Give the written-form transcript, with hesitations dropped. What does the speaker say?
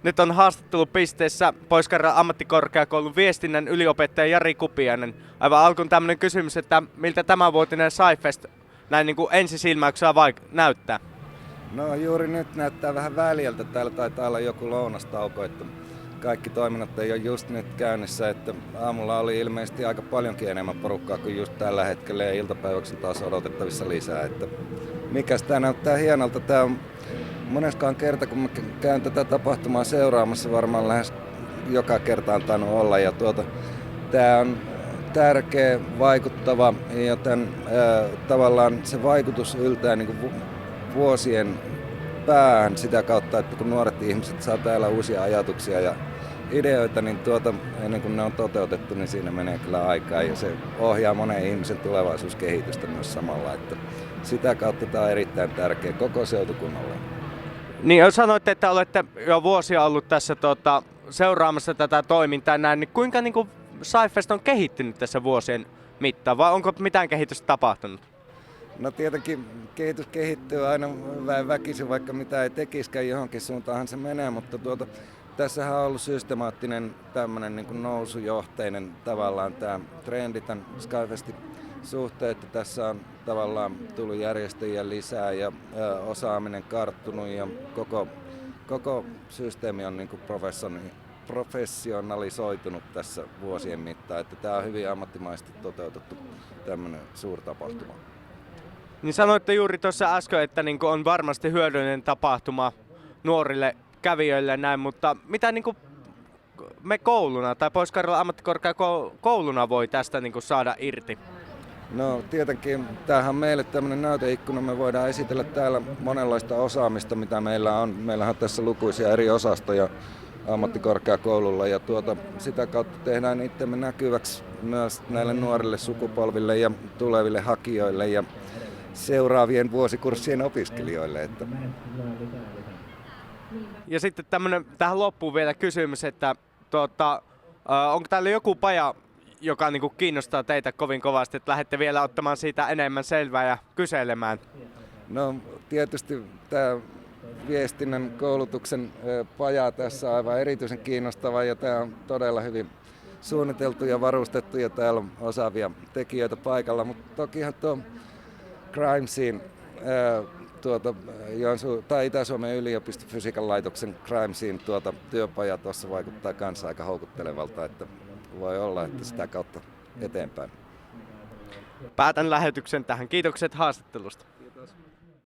Nyt on haastattelupisteessä Pohjois-Karjalan ammattikorkeakoulun viestinnän yliopettaja Jari Kupiainen. Aivan alkuun tämmöinen kysymys, että miltä tämänvuotinen SciFest näin niin kuin ensisilmäyksellä näyttää? No juuri nyt näyttää vähän väljältä. Täällä taitaa olla joku lounastauko, että kaikki toiminnot ei ole just nyt käynnissä. Että aamulla oli ilmeisesti aika paljonkin enemmän porukkaa kuin just tällä hetkellä ja iltapäiväksi taas odotettavissa lisää. Että mikäs tää näyttää hienolta. Tää on moneskaan kerta, kun mä käyn tätä tapahtumaa seuraamassa, varmaan lähes joka kerta on tainnut olla. Ja tää on tärkeä, vaikuttava ja tavallaan se vaikutus yltää niin kuin vuosien päähän sitä kautta, että kun nuoret ihmiset saa täällä uusia ajatuksia ja ideoita, niin ennen kuin ne on toteutettu, niin siinä menee kyllä aikaa ja se ohjaa monen ihmisen tulevaisuuskehitystä myös samalla. Että sitä kautta tämä on erittäin tärkeä koko seutukunnalle. Niin, sanoitte, että olette jo vuosia ollut tässä seuraamassa tätä toimintaa näin, niin kuinka niin kuin SciFest on kehittynyt tässä vuosien mittaan, vai onko mitään kehitystä tapahtunut? No tietenkin kehitys kehittyy aina väkisin, vaikka mitä ei tekiskään, johonkin suuntaanhan se menee, mutta tässähän on ollut systemaattinen tämmöinen niin kuin nousujohteinen tavallaan tämä trendi tämän SciFestin suhteen, että tässä on tavallaan tullut järjestäjiä lisää ja osaaminen karttunut ja koko systeemi on niin kuin professionalisoitunut tässä vuosien mittaan, että tämä on hyvin ammattimaisesti toteutettu tämmöinen suurtapahtuma. Niin sanoitte juuri tuossa äsken, että niin on varmasti hyödyllinen tapahtuma nuorille kävijöille näin, mutta mitä niin me kouluna tai Pohjois-Karjalan ammattikorkeakouluna voi tästä niin saada irti? No tietenkin tämähän on meille tämmöinen näyteikkuna, me voidaan esitellä täällä monenlaista osaamista, mitä meillä on. Meillähän on tässä lukuisia eri osastoja ammattikorkeakoululla ja sitä kautta tehdään itsemme näkyväksi myös näille nuorille sukupolville ja tuleville hakijoille ja seuraavien vuosikurssien opiskelijoille. Että. Ja sitten tähän loppuun vielä kysymys, että onko täällä joku paja, joka niin kuin kiinnostaa teitä kovin kovasti, että lähdette vielä ottamaan siitä enemmän selvää ja kyselemään? No tietysti tämä viestinnän koulutuksen paja tässä on aivan erityisen kiinnostava ja tämä on todella hyvin suunniteltu ja varustettu ja täällä on osaavia tekijöitä paikalla, mutta tokihan tuo Crime Scene, Itä-Suomen yliopiston fysiikan laitoksen Crime Scene työpaja tuossa vaikuttaa kanssa aika houkuttelevalta, että voi olla, että sitä kautta eteenpäin. Päätän lähetyksen tähän. Kiitokset haastattelusta.